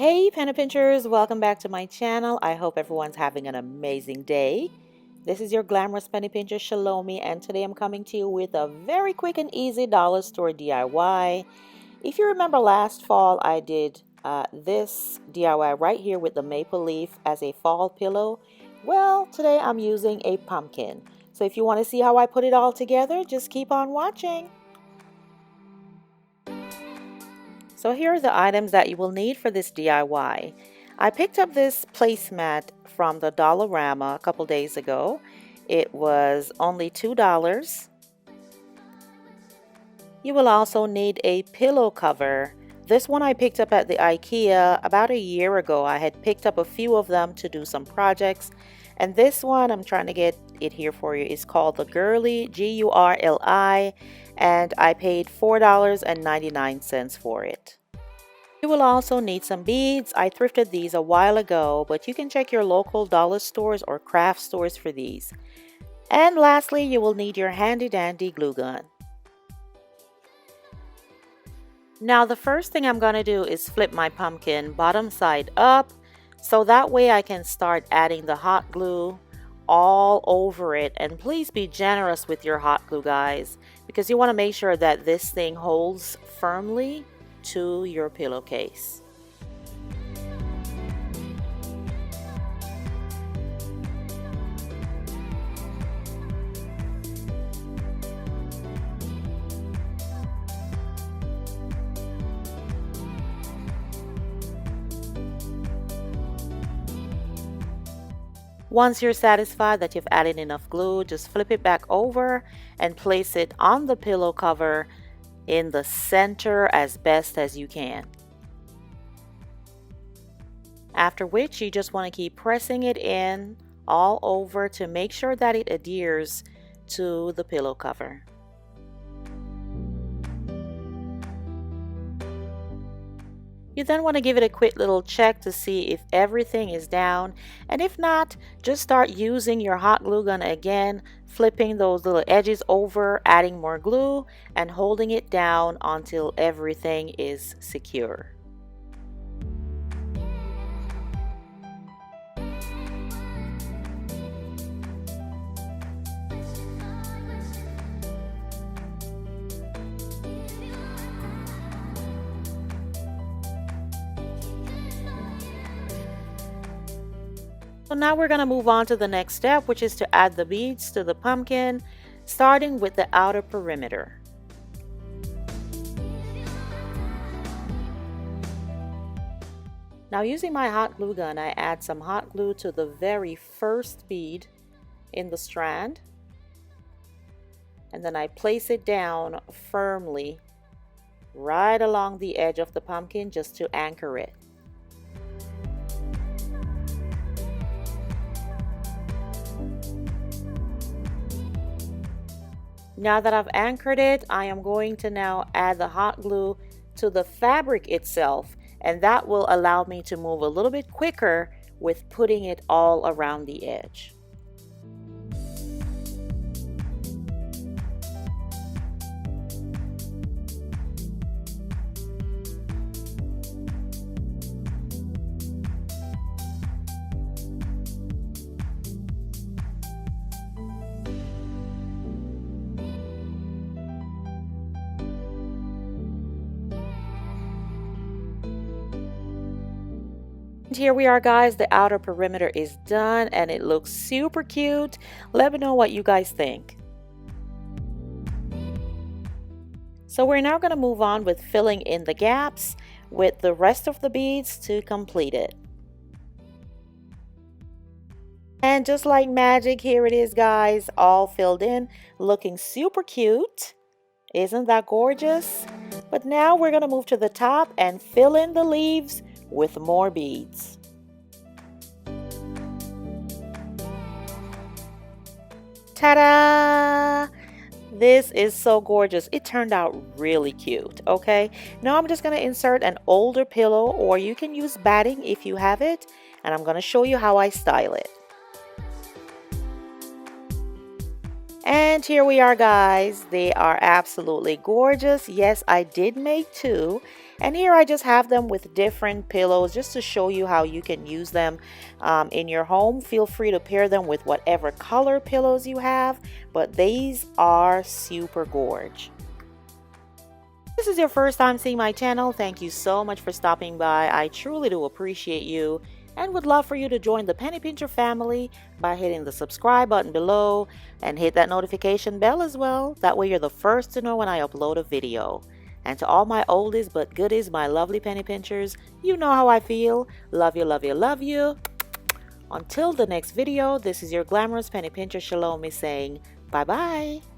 Hey penny pinchers, welcome back to my channel. I hope everyone's having an amazing day. This is your Glamorous penny pincher Shalomi, and today I'm coming to you with a very quick and easy dollar store DIY. If you remember last fall, I did this DIY right here with the maple leaf as a fall pillow. Well, today I'm using a pumpkin. So if you want to see how I put it all together, just keep on watching. So here are the items that you will need for this DIY. I picked up this placemat from the Dollarama a couple days ago. It was only $2. You will also need a pillow cover. This one I picked up at the IKEA about a year ago. I had picked up a few of them to do some projects. And this one, I'm trying to get it here for you, is called the Gurli, Gurli, and I paid $4.99 for it. You will also need some beads. I thrifted these a while ago, but you can check your local dollar stores or craft stores for these. And lastly, you will need your handy dandy glue gun. Now the first thing I'm going to do is flip my pumpkin bottom side up, so that way I can start adding the hot glue all over it. And please be generous with your hot glue, guys, because you want to make sure that this thing holds firmly to your pillowcase. Once you're satisfied that you've added enough glue, just flip it back over and place it on the pillow cover in the center as best as you can. After which you just want to keep pressing it in all over to make sure that it adheres to the pillow cover. You then want to give it a quick little check to see if everything is down, and if not, just start using your hot glue gun again, flipping those little edges over, adding more glue, and holding it down until everything is secure. So now we're going to move on to the next step, which is to add the beads to the pumpkin, starting with the outer perimeter. Now using my hot glue gun, I add some hot glue to the very first bead in the strand, and then I place it down firmly right along the edge of the pumpkin just to anchor it. Now that I've anchored it, I am going to now add the hot glue to the fabric itself, and that will allow me to move a little bit quicker with putting it all around the edge. Here we are, guys. The outer perimeter is done and it looks super cute. Let me know what you guys think. So we're now going to move on with filling in the gaps with the rest of the beads to complete it. And just like magic, here it is, guys, all filled in, looking super cute. Isn't that gorgeous? But now we're going to move to the top and fill in the leaves with more beads. Ta-da! This is so gorgeous. It turned out really cute. Okay, now I'm just going to insert an older pillow, or you can use batting if you have it, and I'm going to show you how I style it. And here we are, guys. They are absolutely gorgeous. Yes, I did make two. And here I just have them with different pillows just to show you how you can use them in your home. Feel free to pair them with whatever color pillows you have, but these are super gorge. If this is your first time seeing my channel, thank you so much for stopping by. I truly do appreciate you and would love for you to join the Penny Pincher family by hitting the subscribe button below and hit that notification bell as well. That way you're the first to know when I upload a video. And to all my oldies but goodies, my lovely penny pinchers, you know how I feel. Love you, love you, love you. Until the next video, this is your glamorous penny pincher Shalom saying bye-bye.